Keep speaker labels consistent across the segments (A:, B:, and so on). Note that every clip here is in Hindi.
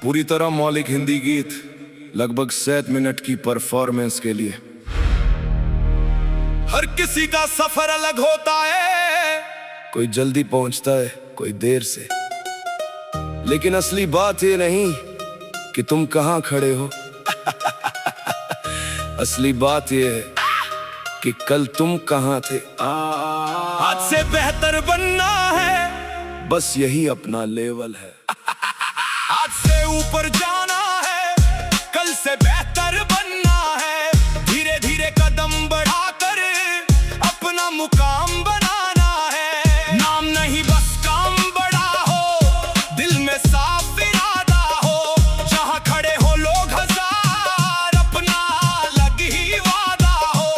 A: पूरी तरह मौलिक हिंदी गीत, लगभग 7 मिनट की परफॉर्मेंस के लिए। हर किसी का सफर अलग होता है, कोई जल्दी पहुंचता है, कोई देर से। लेकिन असली बात ये नहीं कि तुम कहां खड़े हो असली बात ये है कि कल तुम कहां थे। आज से बेहतर बनना है, बस यही अपना लेवल है। आज से ऊपर जाना है, कल से बेहतर बनना है। धीरे धीरे कदम बढ़ाकर अपना मुकाम बनाना है। नाम नहीं बस काम बड़ा हो, दिल में साफ इरादा हो। जहां खड़े हो लोग हजार, अपना अलग ही वादा हो।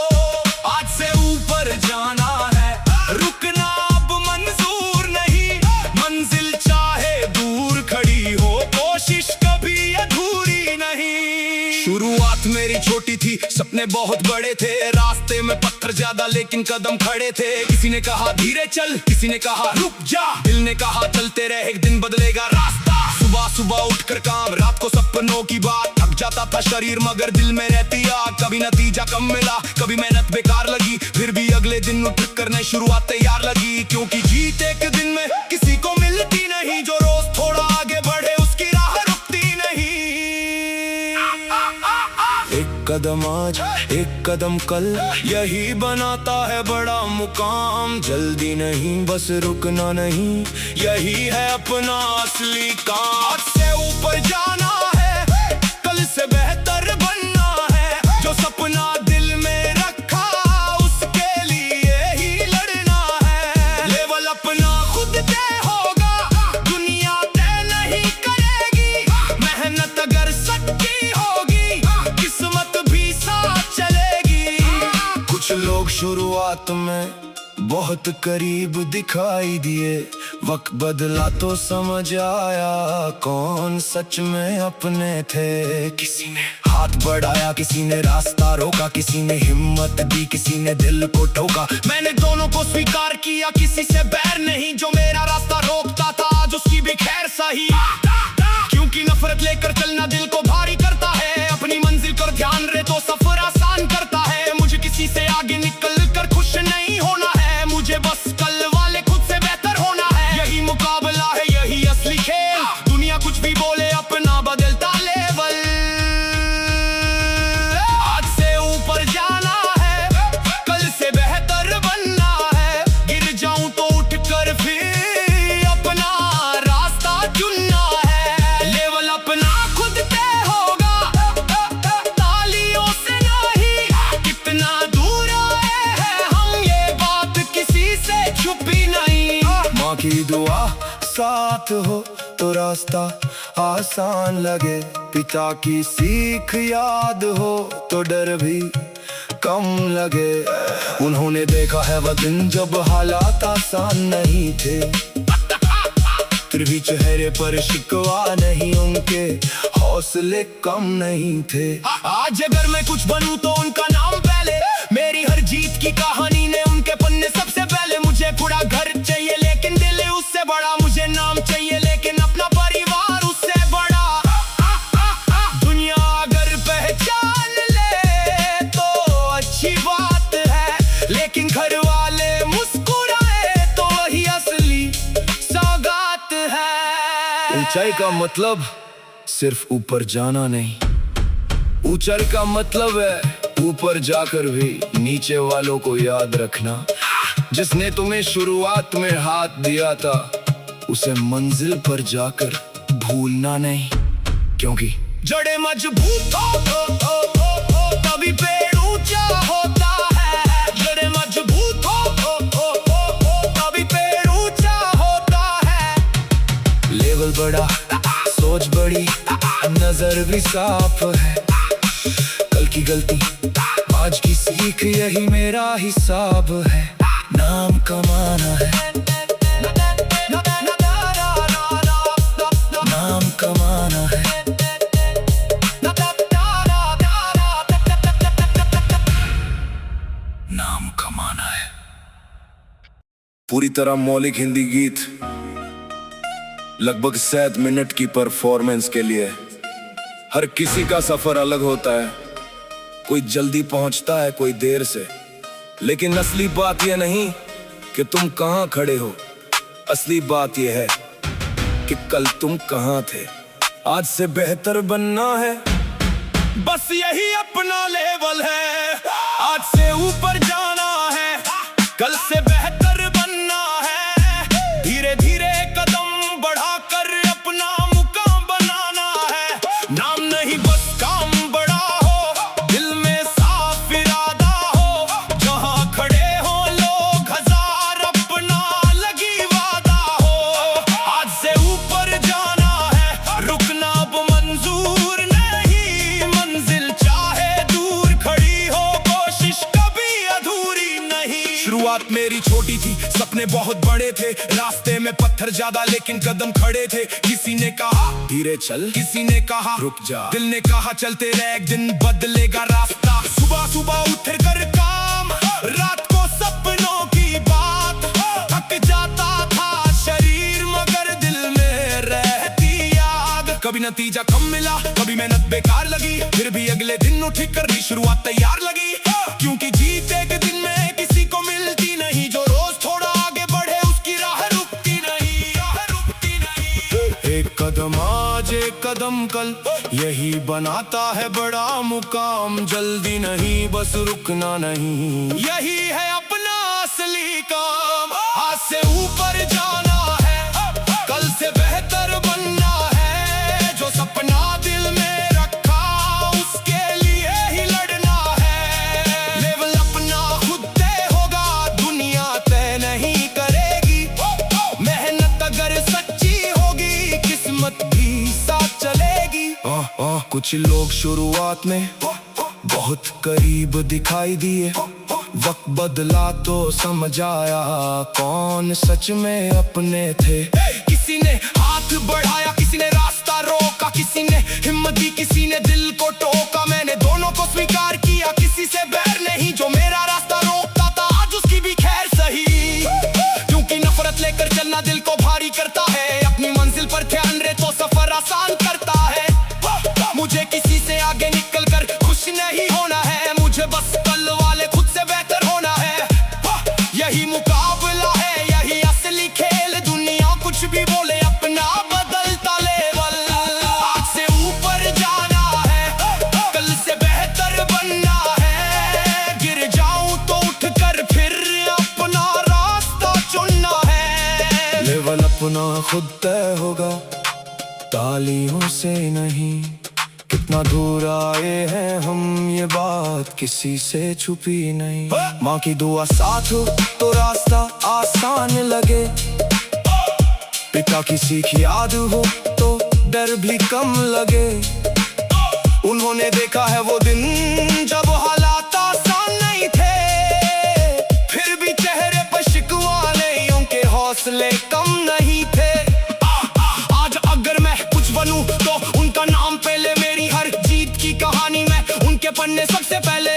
A: आज से ऊपर जाना है, रुकना अब मंजूर नहीं। मंजिल चाहे दूर खड़ी हो, कोशिश कभी अधूरी नहीं। शुरुआत मेरी छोटी थी, सपने बहुत बड़े थे। रास्ते में पत्थर ज्यादा लेकिन कदम खड़े थे। किसी ने कहा धीरे चल, किसी ने कहा रुक जा। दिल ने कहा चलते रहे, एक दिन बदलेगा रास्ता। सुबह सुबह उठकर काम, रात को सपनों की बात। थक जाता था शरीर मगर दिल में रहती आग। कभी नतीजा कम मिला, कभी मेहनत बेकार लगी। फिर भी अगले दिन उठ कर नई शुरुआत तैयार लगी। क्योंकि जीत एक दिन में किसी को मिलती नहीं। जो रोज थोड़ा आगे बढ़े उसकी राह रुकती नहीं। एक कदम आज, एक कदम कल, यही बनाता है बड़ा मुकाम। जल्दी नहीं, बस रुकना नहीं, यही है अपना असली काम। आज से ऊपर जाना है, कल से बेहतर बनना है। जो सपना दिल में रखा, उसके लिए ही लड़ना है। लेवल अपना खुद तय होगा, दुनिया तय नहीं करेगी। मेहनत अगर सच्ची होगी, किस्मत भी साथ चलेगी। कुछ लोग शुरुआत में बहुत करीब दिखाई दिए। वक्त बदला तो समझ आया कौन सच में अपने थे। किसी ने हाथ बढ़ाया, किसी ने रास्ता रोका। किसी ने हिम्मत दी, किसी ने दिल को ठोका। मैंने दोनों को स्वीकार किया, किसी से बैर नहीं। जो मेरा रास्ता रोकता था, आज उसकी भी खैर सही। क्योंकि नफरत लेकर चलना दिल को भारी करता है। अपनी मंजिल पर ध्यान रहे तो सफर आसान करता है। मुझे किसी से आगे निकल कर खुश नहीं होना है। मुझे बस कल वाले खुद से बेहतर होना है। यही मुकाबला है, यही असली खेल। दुनिया कुछ भी बोले, अपना बदलता लेवल। आज से ऊपर जाना है, कल से बेहतर बनना है। गिर जाऊं तो उठ कर फिर अपना रास्ता चुनना है। लेवल अपना खुद तय होगा, तालियों से नहीं। कितना दूर आए हैं हम, ये बात किसी से छुपी नहीं। माँ की दुआ साथ हो तो रास्ता आसान लगे। पिता की सीख याद हो तो डर भी कम लगे। उन्होंने देखा है वह दिन जब हालात आसान नहीं थे। फिर भी चेहरे पर शिकवा नहीं, उनके हौसले कम नहीं थे। आज अगर मैं कुछ बनूं तो उनका नाम पहले। मेरी हर जीत की कहानी ने उनके पन्ने सबसे पहले। मुझे पूरा घर चाहिए लेकिन दिल उससे बड़ा। मुझे नाम चाहिए लेकिन अपना परिवार उससे बड़ा। दुनिया अगर पहचान ले तो अच्छी बात है, लेकिन घर वाले मुस्कुराए तो वही असली सौगात है। ऊंचाई का मतलब सिर्फ ऊपर जाना नहीं, ऊंचाई का मतलब है ऊपर जाकर भी नीचे वालों को याद रखना। जिसने तुम्हें शुरुआत में हाथ दिया था, उसे मंजिल पर जाकर भूलना नहीं। क्योंकि जड़ें मजबूत हो तभी पेड़ ऊंचा होता है। जड़ें मजबूत हो तभी पेड़ ऊंचा होता है। लेवल बड़ा, सोच बड़ी, नजर भी साफ है। कल की गलती, आज की सीख, यही मेरा हिसाब है। नाम कमाना है, नाम कमाना है। नाम कमाना है। पूरी तरह मौलिक हिंदी गीत,
B: लगभग 7 मिनट की परफॉर्मेंस के लिए हर किसी का सफर अलग होता है। कोई जल्दी पहुंचता है, कोई देर से। लेकिन असली बात यह नहीं कि तुम कहां खड़े हो, असली बात यह है कि कल तुम कहां थे। आज से बेहतर बनना है,
A: बस यही अपना लेवल है। आज से ऊपर जाना है, कल से बेहतर बनना है। धीरे धीरे कदम बढ़ाकर अपना मुकाम बनाना है। नाम नहीं बस काम बड़ा हो, दिल में साफ इरादा हो। जहां खड़े हो लोग हजार, अपना लगी वादा हो। आज से ऊपर जाना है, रुकना अब मंजूर नहीं। मंजिल चाहे दूर खड़ी हो, कोशिश कभी अधूरी नहीं। शुरुआत मेरी छोटी थी, सपने बहुत बड़े थे। रास्ते में पत्थर ज्यादा लेकिन कदम खड़े थे। किसी ने कहा
B: धीरे चल,
A: किसी ने कहा
B: रुक जा।
A: दिल ने कहा चलते रह, एक दिन बदलेगा रास्ता। सुबह सुबह उठ कर काम, रात को सपनों की बात। थक जाता था शरीर मगर दिल में रहती याद। कभी नतीजा कम मिला, कभी मेहनत बेकार लगी। फिर भी अगले दिन उठ कर शुरुआत तैयार लगी। क्योंकि जीत एक दिन में किसी को मिलती नहीं। जो रोज थोड़ा आगे बढ़े उसकी राह रुकती नहीं, राह रुकती नहीं। एक कदम आज एक कदम कल, यही बनाता है बड़ा मुकाम। जल्दी नहीं बस रुकना नहीं, यही है अपना असली काम। आज से ऊपर जाना है, कल से बेहतर बनना है। जो सपना दिल में रखा उसके लिए ही लड़ना है। लेवल अपना खुद तय होगा, दुनिया तय नहीं करेगी। मेहनत अगर सच्ची होगी, किस्मत भी साथ चलेगी। कुछ लोग शुरुआत में बहुत करीब दिखाई दिए। वक्त बदला तो समझ आया कौन सच में अपने थे। किसी ने हाथ बढ़ाया, किसी ने रास्ता रोका। किसी ने हिम्मत दी, किसी ने दिल को टोका। मैंने दोनों को स्वीकार किया, किसी से बैर नहीं। जो मेरा रास्ता रोकता था आज उसकी भी खैर सही। क्योंकि नफरत लेकर चलना दिल को भारी करता है। अपनी मंजिल पर ध्यान रहे तो सफर आसान करता है। मुझे किसी से आगे निकल कर खुश नहीं होना है। मुझे बस कल वाले खुद से बेहतर होना है। यही मुकाबला है, यही असली खेल। दुनिया कुछ भी बोले, अपना बदलता लेवल। आज से ऊपर जाना है, कल से बेहतर बनना है। गिर जाऊं तो उठ कर फिर अपना रास्ता चुनना है। लेवल अपना खुद तय होगा, तालियों से नहीं। कितना दूर आए हैं हम, ये बात किसी से छुपी नहीं। माँ की दुआ साथ हो तो रास्ता आसान लगे। पिता की सीख याद हो तो डर भी कम लगे। उन्होंने देखा है वो दिन जब हालात आसान नहीं थे। फिर भी चेहरे पर शिकवा नहीं, उनके हौसले कम नहीं थे। आज अगर मैं कुछ बनूं तो उनका नाम पहले। मेरी हर जीत की कहानी में उनके पन्ने सबसे पहले।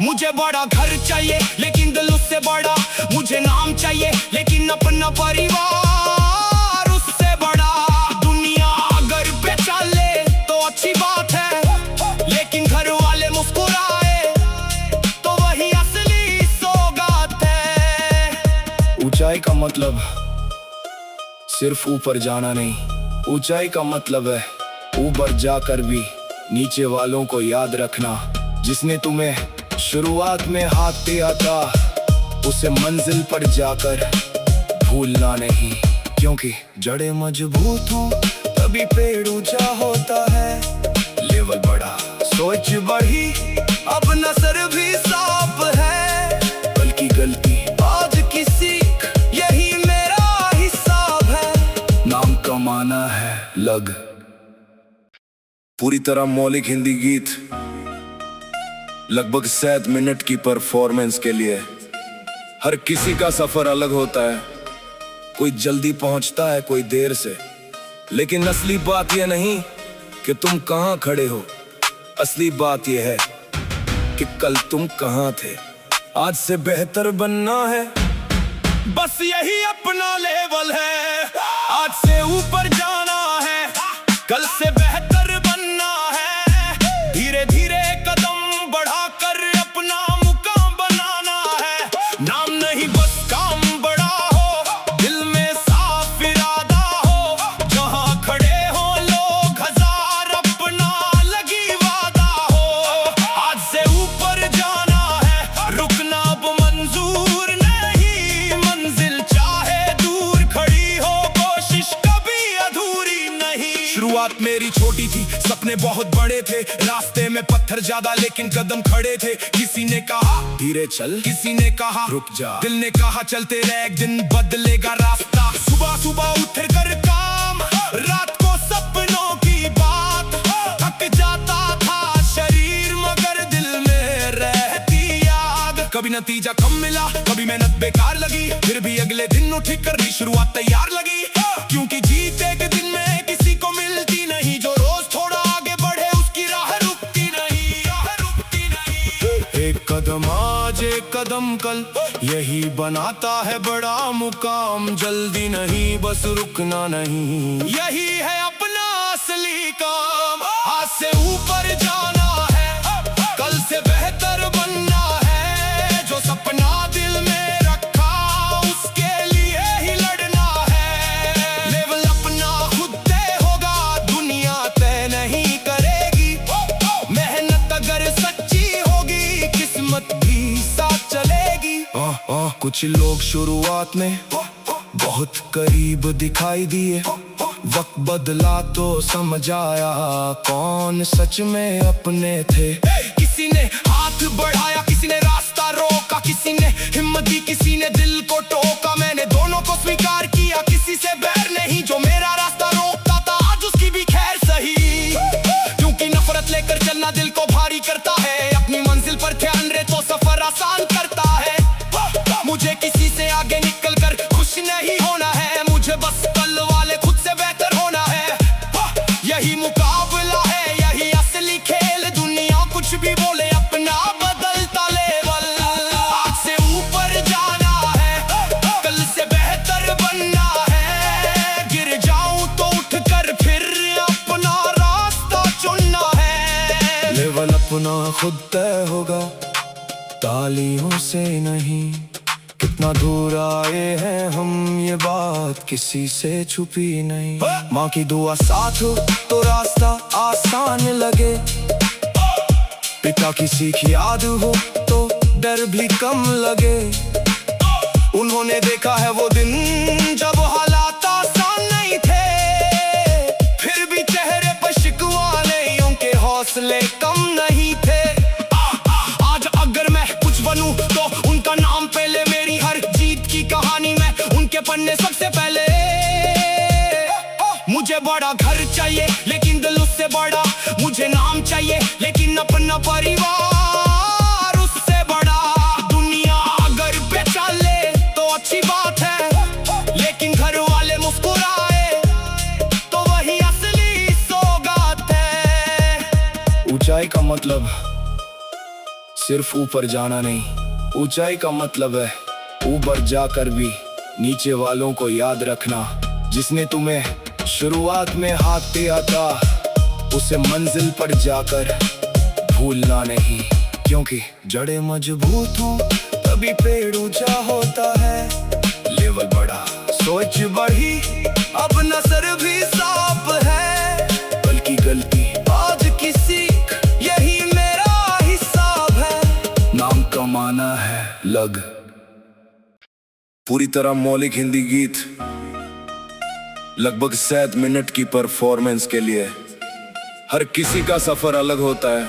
A: मुझे बड़ा घर चाहिए लेकिन दिल उससे बड़ा। मुझे नाम चाहिए लेकिन अपना परिवार उससे बड़ा। दुनिया अगर पे चले तो अच्छी बात है, लेकिन घर वाले मुस्कुराए तो वही असली सौगात है।
B: ऊंचाई का मतलब सिर्फ ऊपर जाना नहीं, ऊंचाई का मतलब है ऊपर जाकर भी नीचे वालों को याद रखना। जिसने तुम्हें शुरुआत में हाथ दिया था, उसे मंजिल पर जाकर भूलना नहीं। क्योंकि जड़ें मजबूत हों तभी पेड़ ऊंचा होता है। लेवल बढ़ा, सोच बढ़ी, अब नजर भी साफ है। कल की गलती आज की सीख, यही मेरा हिसाब है। नाम कमाना है लग। पूरी तरह मौलिक हिंदी गीत, लगभग 7 मिनट की परफॉर्मेंस के लिए हर किसी का सफर अलग होता है। कोई जल्दी पहुंचता है, कोई देर से। लेकिन असली बात यह नहीं कि तुम कहां खड़े हो, असली बात यह है कि कल तुम कहां थे। आज से बेहतर बनना है,
A: बस यही अपना लेवल है। आज से ऊपर जाना है, कल से बेहतर बनना है। धीरे धीरे कदम बढ़ाकर अपना मुकाम बनाना है। नाम नहीं बस काम बड़ा हो, दिल में साफ इरादा हो। जहां खड़े हो लोग हजार, अपना लगी वादा हो। आज से ऊपर जाना है, रुकना अब मंजूर नहीं। मंजिल चाहे दूर खड़ी हो, कोशिश कभी अधूरी नहीं। शुरुआत मेरी छोटी थी, सपने बहुत बड़े थे। रास्ते में पत्थर ज्यादा लेकिन कदम खड़े थे। किसी ने कहा
B: धीरे चल,
A: किसी ने कहा
B: रुक जा।
A: दिल ने कहा चलते रह, एक दिन बदलेगा रास्ता। सुबह सुबह उठ कर काम, रात को सपनों की बात। थक जाता था शरीर मगर दिल में रहती याद। कभी नतीजा कम मिला, कभी मेहनत बेकार लगी। फिर भी अगले दिन उठ कर नई शुरुआत तैयार लगी। क्योंकि जीत एक दिन में किसी को मिलती नहीं। जो रोज थोड़ा आगे बढ़े उसकी राह रुकती नहीं, राह रुकती नहीं।
B: एक कदम आज एक कदम कल, यही बनाता है बड़ा मुकाम। जल्दी नहीं बस रुकना नहीं,
A: यही है अपना असली काम। आज से ऊपर जाना है, कल से बेहतर बनना है। जो सपना दिल में रखा उसके लिए ही लड़ना है। लेवल अपना खुद तय होगा, दुनिया तय नहीं करेगी। मेहनत अगर सच्ची होगी, किस्मत भी साथ चलेगी।
B: कुछ लोग शुरुआत में बहुत करीब दिखाई दिए। वक्त बदला तो समझ आया कौन सच में अपने थे।
A: किसी ने हाथ बढ़ाया, किसी ने रास्ता रोका। किसी ने हिम्मत दी, किसी ने दिल को टोका। मैंने दोनों को स्वीकार किया, किसी से बैर नहीं। जो मेरा रास्ता रोकता था आज उसकी भी खैर सही। क्योंकि नफरत लेकर चलना दिल को भारी करता है। अपनी मंजिल पर ध्यान रहे तो सफर आसान करता है। मुझे किसी से आगे निकल कर खुश नहीं होना है। मुझे बस कल वाले खुद से बेहतर होना है। यही मुकाबला है, यही असली खेल। दुनिया कुछ भी बोले, अपना बदलता लेवल। आज से ऊपर जाना है, कल से बेहतर बनना है। गिर जाऊं तो उठ कर फिर अपना रास्ता चुनना है।
B: लेवल अपना खुद तय होगा, तालियों से नहीं। कितना दूर आए हैं हम, ये बात किसी से छुपी नहीं। माँ की दुआ साथ हो तो रास्ता आसान लगे। पिता की सीख याद हो तो डर भी कम लगे। उन्होंने देखा है वो दिन जब हालात आसान नहीं थे। फिर भी चेहरे पर शिकवा नहीं, उनके हौसले कम नहीं थे। आज अगर मैं कुछ बनूं तो उनका नाम पहले। मेरी हर जीत की कहानी में उनके पन्ने सबसे पहले। मुझे बड़ा घर चाहिए लेकिन दिल उससे बड़ा। मुझे नाम चाहिए लेकिन अपना परिवार उससे बड़ा। दुनिया अगर बेचाले तो अच्छी बात है, लेकिन घर वाले मुस्कुराए तो वही असली सौगात है। ऊंचाई का मतलब सिर्फ ऊपर जाना नहीं, ऊंचाई का मतलब है ऊपर जाकर भी नीचे वालों को याद रखना। जिसने तुम्हें शुरुआत में हाथ दिया था, उसे मंजिल पर जाकर भूलना नहीं। क्योंकि जड़ें मजबूत हों तभी पेड़ ऊंचा होता है। लेवल बढ़ा, सोच बढ़ी, अब नजर भी साफ है। बल्कि गलती आज की सीख, यही मेरा हिसाब है। नाम कमाना है लग। पूरी तरह मौलिक हिंदी गीत, लगभग 7 मिनट की परफॉर्मेंस के लिए। हर किसी का सफर अलग होता है,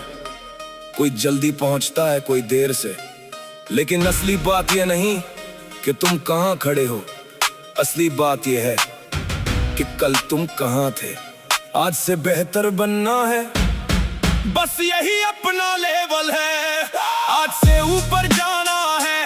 B: कोई जल्दी पहुंचता है, कोई देर से। लेकिन असली बात यह नहीं कि तुम कहां खड़े हो, असली बात यह है कि कल तुम कहां थे। आज से बेहतर बनना है,
A: बस यही अपना लेवल है। आज से ऊपर जाना है,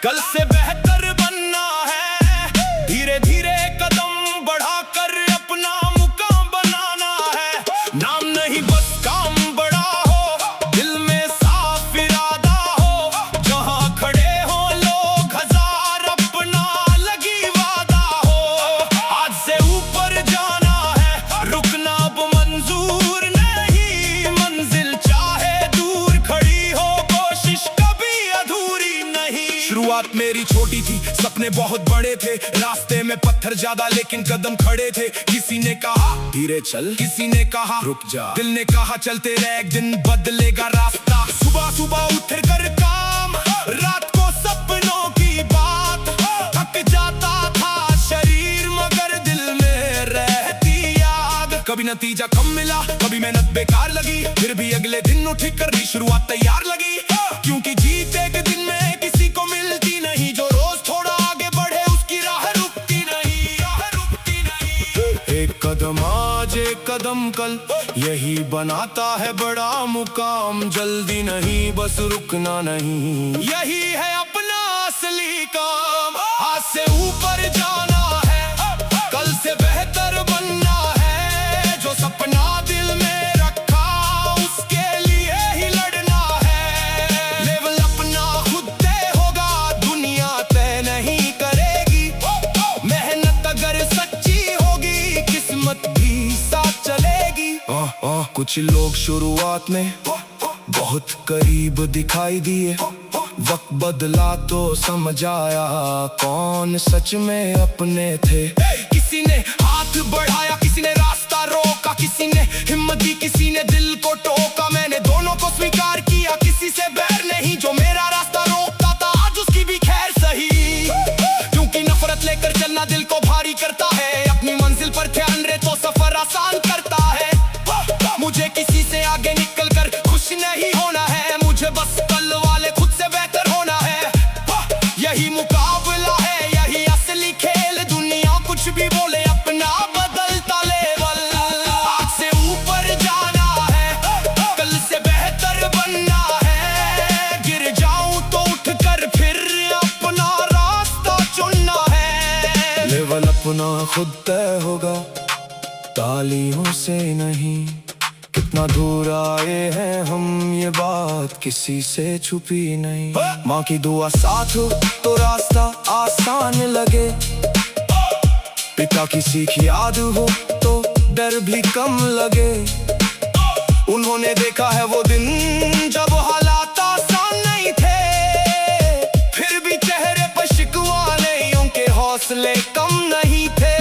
A: कल से बेहतर बनना है। धीरे धीरे कदम बढ़ाकर अपना मुकाम बनाना है। नाम नहीं बस काम बड़ा हो, दिल में साफ इरादा हो। जहां खड़े हो लोग हजार, अपना
B: शुरुआत मेरी छोटी थी, सपने बहुत बड़े थे, रास्ते में पत्थर ज्यादा लेकिन कदम खड़े थे। किसी ने कहा धीरे चल, किसी ने कहा रुक जा, दिल ने कहा चलते रह, एक दिन बदलेगा रास्ता। सुबह सुबह उठ कर काम, रात को सपनों की बात, थक जाता था शरीर मगर दिल में रहती याद। कभी नतीजा कम मिला, कभी मेहनत बेकार लगी, फिर भी अगले दिन उठ कर भी शुरुआत तैयार लगी। क्योंकि जीत एक दिन में किसी को मिलती नहीं, जो रोज थोड़ा आगे बढ़े उसकी राह रुकती नहीं, राह रुकती नहीं। एक कदम आज एक कदम कल, यही बनाता है बड़ा मुकाम। जल्दी नहीं बस रुकना नहीं, यही है अपना असली काम। आज से ऊपर जाना है, कल से बेहतर बनना है, जो सपना दिल में रखा उसके लिए ही लड़ना है। लेवल अपना खुद तय होगा, दुनिया तय नहीं करेगी। मेहनत अगर सच्ची होगी, किस्मत भी साथ चलेगी। कुछ लोग शुरुआत में बहुत करीब दिखाई दिए, वक्त बदला तो समझ आया कौन सच में अपने थे। किसी ने हाथ बढ़ाया, किसी ने रास्ता रोका, किसी ने हिम्मत दी, किसी ने दिल को टोका। मैंने दोनों को स्वीकार किया, किसी से बैर नहीं, जो मेरा रास्ता रोकता था आज उसकी भी खैर सही। क्योंकि नफरत लेकर चलना दिल को भारी करता है, अपनी मंजिल पर ध्यान रहे तो सफर आसान करता है। मुझे किसी से आगे निकल कर खुश नहीं होना है, मुझे बस कल वाले खुद से बेहतर होना है। यही मुकाबला है, यही असली खेल, दुनिया कुछ भी बोले अपना बदलता लेवल। आज से ऊपर जाना है, कल से बेहतर बनना है, गिर जाऊं तो उठकर फिर अपना रास्ता चुनना है। लेवल अपना खुद तय होगा, तालियों से नहीं। कितना दूर आए हैं हम, ये बात किसी से छुपी नहीं। माँ की दुआ साथ हो तो रास्ता आसान लगे, पिता की सीख याद हो तो डर भी कम लगे। उन्होंने देखा है वो दिन जब हालात आसान नहीं थे, फिर भी चेहरे पर शिकवा नहीं, उनके हौसले कम नहीं थे।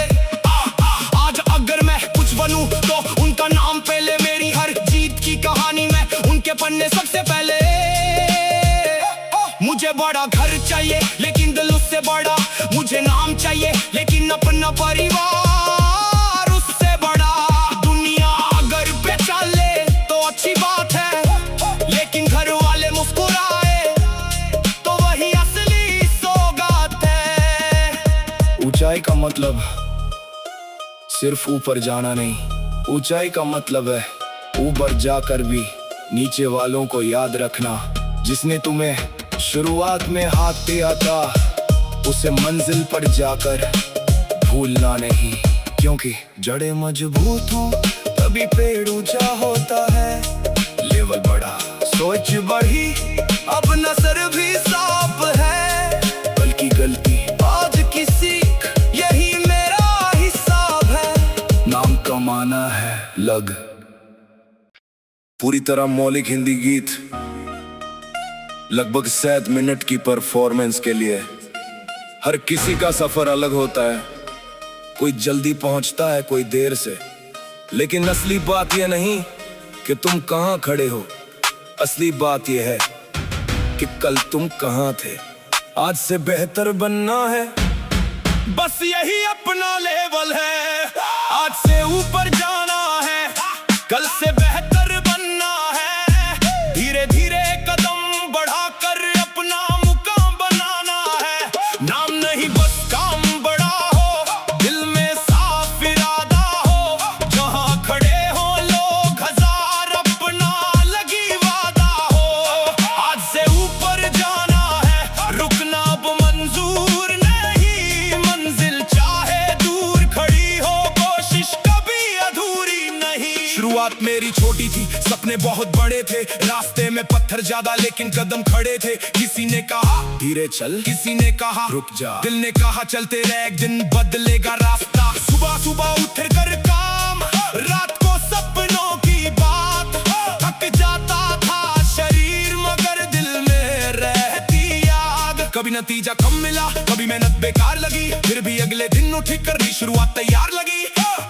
B: आज अगर मैं कुछ बनूं तो उनका नाम पहले, मेरी हर जीत की कहानी में उनके पन्ने सबसे पहले। मुझे बड़ा घर चाहिए लेकिन दिल उससे बड़ा, मुझे नाम चाहिए लेकिन अपना परिवार उससे बड़ा। दुनिया अगर बेचा ले तो अच्छी बात है, लेकिन घर वाले मुस्कुराए तो वही असली सौगात है। ऊंचाई का मतलब सिर्फ ऊपर जाना नहीं, ऊंचाई का मतलब है ऊपर जाकर भी नीचे वालों को याद रखना। जिसने तुम्हें शुरुआत में हाथ दिया था, उसे मंजिल पर जाकर भूलना नहीं। क्योंकि जड़ें मजबूत हो तभी पेड़ ऊंचा होता है। लेवल बढ़ा, सोच बढ़ी, अब नजर भी साफ है। बल्कि गलती आज की सीख, यही मेरा हिसाब है। नाम कमाना है लग, पूरी तरह मौलिक हिंदी गीत, लगभग 7 मिनट की परफॉर्मेंस के लिए। हर किसी का सफर अलग होता है, कोई जल्दी पहुंचता है, कोई देर से। लेकिन असली बात यह नहीं कि तुम कहां खड़े हो, असली बात यह है कि कल तुम कहां थे। आज से बेहतर बनना है, बस यही अपना लेवल है। आज से ऊपर जाना है, कल से बेहतर बनना है, धीरे धीरे कदम बढ़ाकर अपना मुकाम बनाना है। नाम नहीं बस काम बड़ा हो, दिल में साफ इरादा हो, जहां खड़े हो लोग हजार, अपना लगी वादा हो। आज से ऊपर जाना है, रुकना अब मंजूर नहीं, मंजिल चाहे दूर खड़ी हो, कोशिश कभी अधूरी नहीं। शुरुआत मेरी छोटी थी, सपने बहुत बड़े थे, रास्ते में पत्थर ज्यादा लेकिन कदम खड़े थे। किसी ने कहा धीरे चल, किसी ने कहा रुक जा, दिल ने कहा चलते रह, एक दिन बदलेगा रास्ता। सुबह सुबह उठ कर काम, रात को सपनों की बात, थक जाता था शरीर मगर दिल में रहती याद। कभी
A: नतीजा कम मिला, कभी मेहनत बेकार लगी, फिर भी अगले दिन उठ करनी शुरुआत तैयार लगी।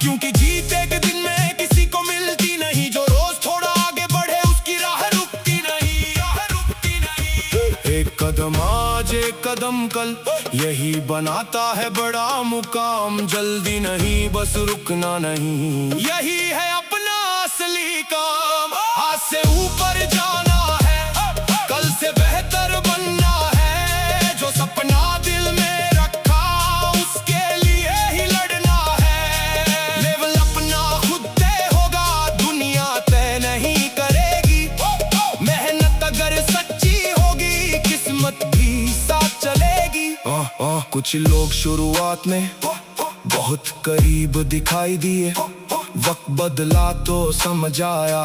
A: क्योंकि जीत एक दिन में किसी को मिलती नहीं, जो रोज थोड़ा आगे बढ़े उसकी राह रुकती नहीं, राह रुकती नहीं। एक कदम आज एक कदम कल, यही बनाता है बड़ा मुकाम। जल्दी नहीं बस रुकना नहीं, यही है अपना असली काम। आज से ऊपर जाना है, कल से बेहतर बनना है। जो सपना दिल में रखा उसके लिए ही लड़ना है। लेवल अपना खुद तय होगा, दुनिया तय नहीं करेगी। मेहनत अगर सच्ची होगी, किस्मत भी साथ चलेगी। कुछ लोग शुरुआत में बहुत करीब दिखाई दिए, वक्त बदला तो समझ आया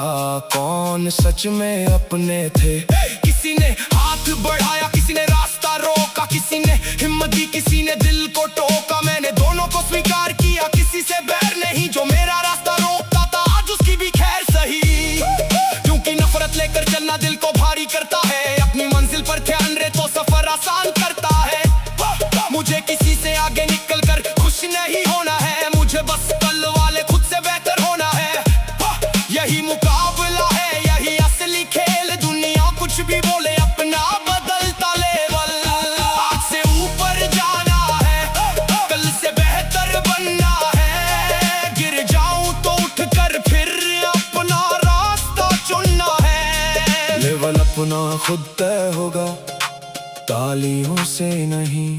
A: कौन सच में अपने थे। किसी ने हाथ बढ़ाया, किसी ने रास्ता रोका, किसी ने हिम्मत दी, किसी ने दिल को टोका। मैंने दोनों को स्वीकार किया, किसी से बैर नहीं। जो मेरा रास्ता रोकता था आज उसकी भी खैर सही। क्योंकि नफरत लेकर चलना दिल को भारी करता है, अपनी मंजिल पर ध्यान रहे तो सफर आसान करता है। मुझे किसी से आगे निकल कर खुश नहीं होना है, मुझे बस कल वाले खुद से बेहतर होना है। यही मुकाबला है, यही असली खेल। दुनिया कुछ भी बोले, अपना बदलता लेवल। आज से ऊपर जाना है, कल से बेहतर बनना है। गिर जाऊं तो उठकर फिर अपना रास्ता चुनना है। लेवल अपना खुद तय होगा, तालियों से नहीं।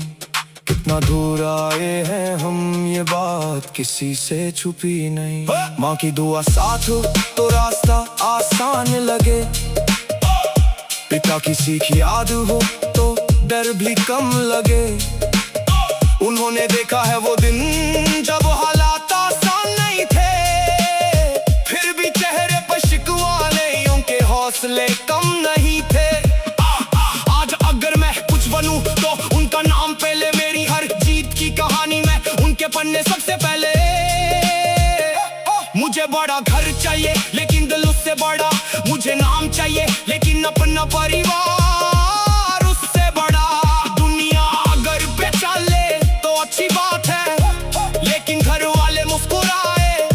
A: कितना दूर आए हैं हम, ये बात किसी से छुपी नहीं। माँ की दुआ साथ हो तो रास्ता आसान लगे, पिता की सीख याद हो तो डर भी कम लगे। उन्होंने देखा है वो दिन जब हालात आसान नहीं थे, फिर भी चेहरे पर शिकवा नहीं, उनके हौसले कम नहीं थे। आज अगर मैं कुछ बनूं तो उनका नाम पहले, मेरी हर जीत की कहानी में उनके पन्ने सबसे पहले। मुझे बड़ा घर चाहिए लेकिन दिल उससे बड़ा, मुझे नाम चाहिए लेकिन अपना परिवार उससे बड़ा। दुनिया अगर बेचा ले तो अच्छी बात है, लेकिन घर वाले मुस्कुराए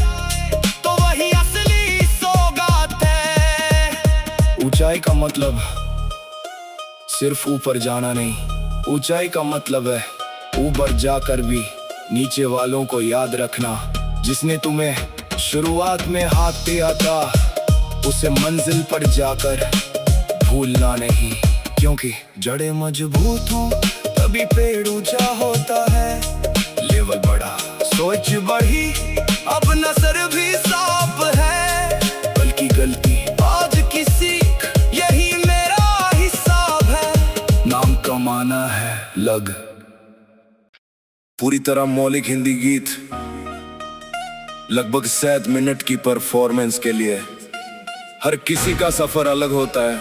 A: तो वही असली सौगात है।
B: ऊंचाई का मतलब सिर्फ ऊपर जाना नहीं, ऊंचाई का मतलब है ऊपर जाकर भी नीचे वालों को याद रखना। जिसने तुम्हें शुरुआत में हाथ दिया था, उसे मंजिल पर जाकर भूलना नहीं। क्योंकि जड़ें मजबूत हों तभी पेड़ ऊंचा होता है। लेवल बढ़ा, सोच बढ़ी, अब नजर भी साफ है। बल्कि गलती आज की सीख, यही मेरा हिसाब है। नाम कमाना है लग। पूरी तरह मौलिक हिंदी गीत, लगभग 7 मिनट की परफॉर्मेंस के लिए। हर किसी का सफर अलग होता है,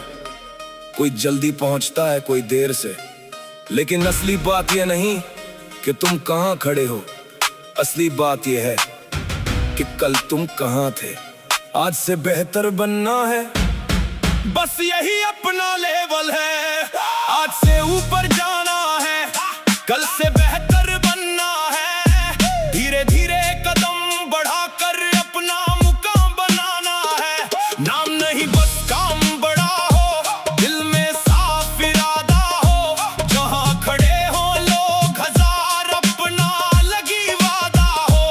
B: कोई जल्दी पहुंचता है, कोई देर से। लेकिन असली बात यह नहीं कि तुम कहां खड़े हो, असली बात यह है कि कल तुम कहां थे। आज से बेहतर बनना है,
A: बस यही अपना लेवल है। आज से ऊपर जाना है, कल से बेहतर बनना है। धीरे धीरे कदम बढ़ाकर अपना मुकाम बनाना है। नाम नहीं बस काम बड़ा हो, दिल में साफ इरादा हो। जहां खड़े हो लोग हजार, अपना लगी वादा हो।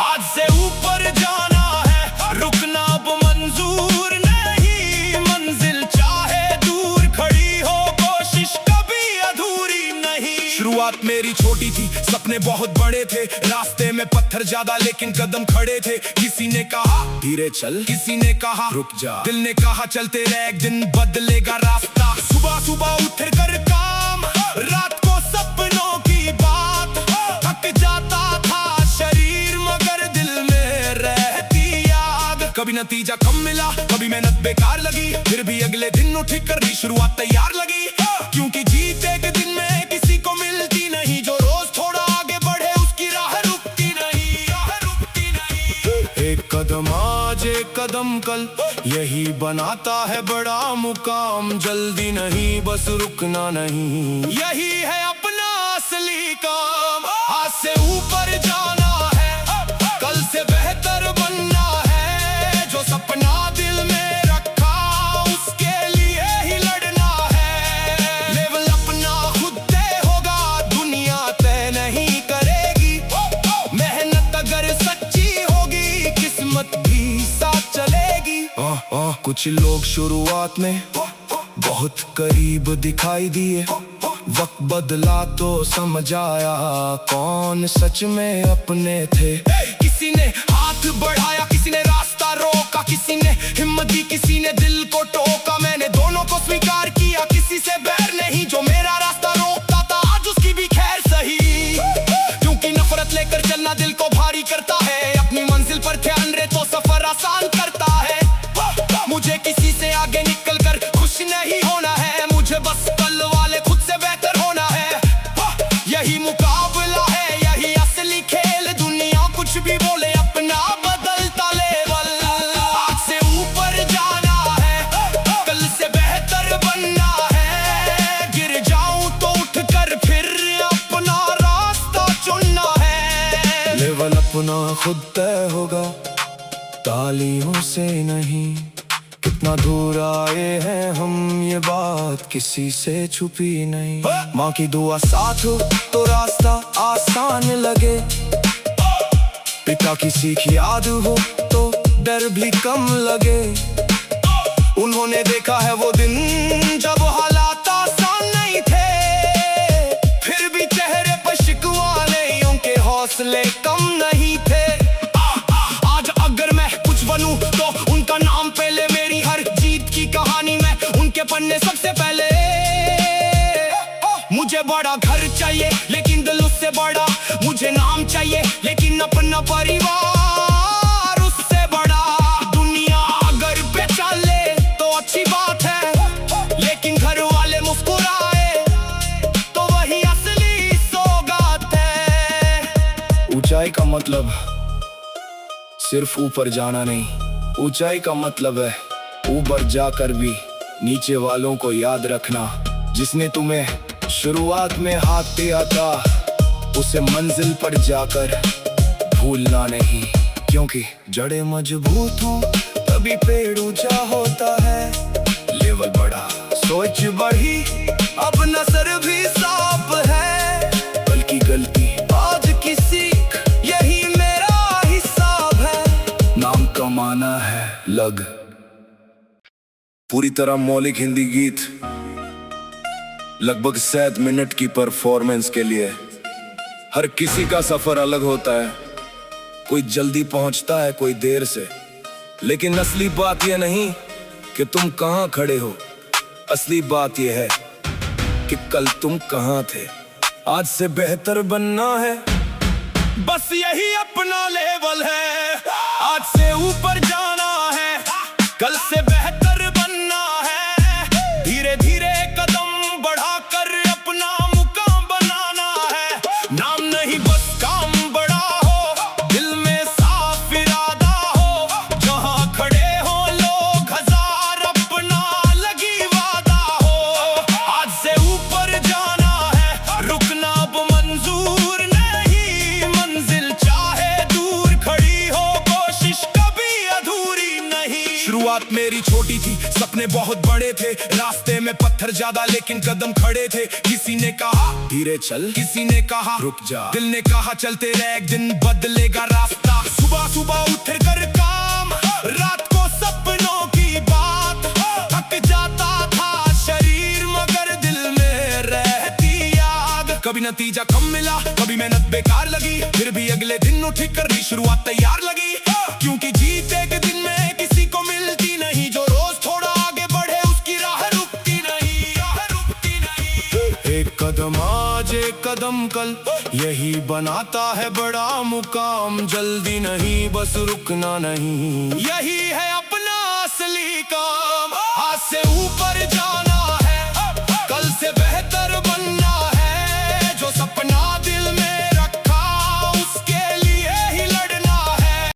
A: आज से ऊपर जाना है, रुकना अब मंजूर नहीं। मंजिल चाहे दूर खड़ी हो, कोशिश कभी अधूरी नहीं। शुरुआत मेरी छोटी थी, सपने बहुत बड़े थे। रास्ते में पत्थर ज्यादा लेकिन कदम खड़े थे। किसी ने कहा
B: धीरे चल,
A: किसी ने कहा
B: रुक जा।
A: दिल ने कहा चलते रह, एक दिन बदलेगा रास्ता। सुबह सुबह उठ कर काम, रात को सपनों की बात। थक जाता था शरीर मगर दिल में रहती याद। कभी नतीजा कम मिला, कभी मेहनत बेकार लगी, फिर भी अगले दिन उठ करनी शुरुआत तैयार लगी। क्योंकि जीत एक दिन में किसी को मिलती नहीं, जो रोज थोड़ा आगे बढ़े उसकी राह रुकती नहीं, राह रुकती नहीं।
B: एक कदम आज एक कदम कल, यही बनाता है बड़ा मुकाम। जल्दी नहीं बस रुकना नहीं,
A: यही है अपना असली काम। आज से ऊपर जाना है, कल से बेहतर बनना है। जो सपना दिल में रखा उसके लिए ही लड़ना है। लेवल अपना खुद तय होगा, दुनिया तय नहीं करेगी। मेहनत अगर सच्ची होगी, किस्मत भी साथ चलेगी।
B: कुछ लोग शुरुआत में बहुत करीब दिखाई दिए, वक्त बदला तो समझ आया कौन सच में अपने थे।
A: किसी ने हाथ बढ़ाया, किसी ने रास्ता रोका, किसी ने हिम्मत दी, किसी ने दिल को टोका। मैंने दोनों को स्वीकार किया, किसी से बैर नहीं। जो मेरा रास्ता रोकता था आज उसकी भी खैर सही, क्योंकि नफरत लेकर चलना दिल को भारी करता है। अपनी मंजिल पर ध्यान रहे तो सफर आसान करता है। मुझे किसी से आगे निकल कर खुश नहीं होना है, मुझे बस कल वाले खुद से बेहतर होना है। यही मुकाबला है, यही असली खेल। दुनिया कुछ भी बोले, अपना बदलता लेवल। आज से ऊपर जाना है, कल से बेहतर बनना है। गिर जाऊं तो उठकर फिर अपना रास्ता चुनना है।
B: लेवल अपना खुद तय होगा, तालियों से नहीं। कितना दूर आए हैं हम, ये बात किसी से छुपी नहीं। माँ की दुआ साथ हो तो रास्ता आसान लगे, पिता की सीख याद हो तो डर भी कम लगे। उन्होंने देखा है वो दिन जब हालात आसान नहीं थे, फिर भी चेहरे पर शिकवा नहीं, उनके हौसले कम नहीं थे। आज अगर मैं कुछ बनूं तो उनका नाम पहले, मेरी हर जीत की कहानी में उनके पन्ने सबसे पहले। मुझे बड़ा घर चाहिए लेकिन दिल उससे बड़ा, मुझे नाम चाहिए लेकिन अपना परिवार उससे बड़ा। दुनिया अगर पे चले तो अच्छी बात है, लेकिन घर वाले मुस्कुराए तो वही असली सौगात है। ऊंचाई का मतलब सिर्फ ऊपर जाना नहीं, ऊंचाई का मतलब है ऊपर जाकर भी नीचे वालों को याद रखना। जिसने तुम्हें शुरुआत में हाथ दिया था, उसे मंजिल पर जाकर भूलना नहीं। क्योंकि जड़ें मजबूत हों तभी पेड़ ऊंचा होता है। लेवल बढ़ा, सोच बढ़ी, अब नजर भी साफ है। कल की गलती आज की सीख, यही मेरा हिसाब है। नाम कमाना है लग। पूरी तरह मौलिक हिंदी गीत, लगभग 7 मिनट की परफॉर्मेंस के लिए। हर किसी का सफर अलग होता है, कोई जल्दी पहुंचता है, कोई देर से। लेकिन असली बात यह नहीं कि तुम कहां खड़े हो, असली बात यह है कि कल तुम कहां थे। आज से बेहतर बनना है,
A: बस यही अपना लेवल है। आज से ऊपर जाना है, कल से बेहतर बनना है। धीरे धीरे कदम बढ़ाकर अपना मुकाम बनाना है। नाम नहीं बस काम बड़ा हो, दिल में साफ इरादा हो। जहां खड़े हो लोग हजार, अपना लगी वादा हो। आज से ऊपर जाना है, रुकना अब मंजूर नहीं। मंजिल चाहे दूर खड़ी हो, कोशिश कभी अधूरी नहीं। शुरुआत मेरी छोटी थी, सपने बहुत बड़े थे। रास्ते में पत्थर ज्यादा लेकिन कदम खड़े थे। किसी ने कहा
B: धीरे चल,
A: किसी ने कहा
B: रुक जा,
A: दिल ने कहा चलते रह, एक दिन बदलेगा रास्ता। सुबह सुबह उठ कर काम, रात को सपनों की बात। थक जाता था शरीर मगर दिल में रहती याद। कभी नतीजा कम मिला, कभी मेहनत बेकार लगी, फिर भी अगले दिन उठ कर शुरुआत तैयार लगी। क्योंकि जीत एक दिन में किसी को मिलती नहीं, जो रोज थोड़ा आगे बढ़े उसकी राह रुकती नहीं, राह रुकती नहीं।
B: एक कदम आज एक कदम कल, यही बनाता है बड़ा मुकाम। जल्दी नहीं बस रुकना नहीं,
A: यही है अपना असली काम। आज से ऊपर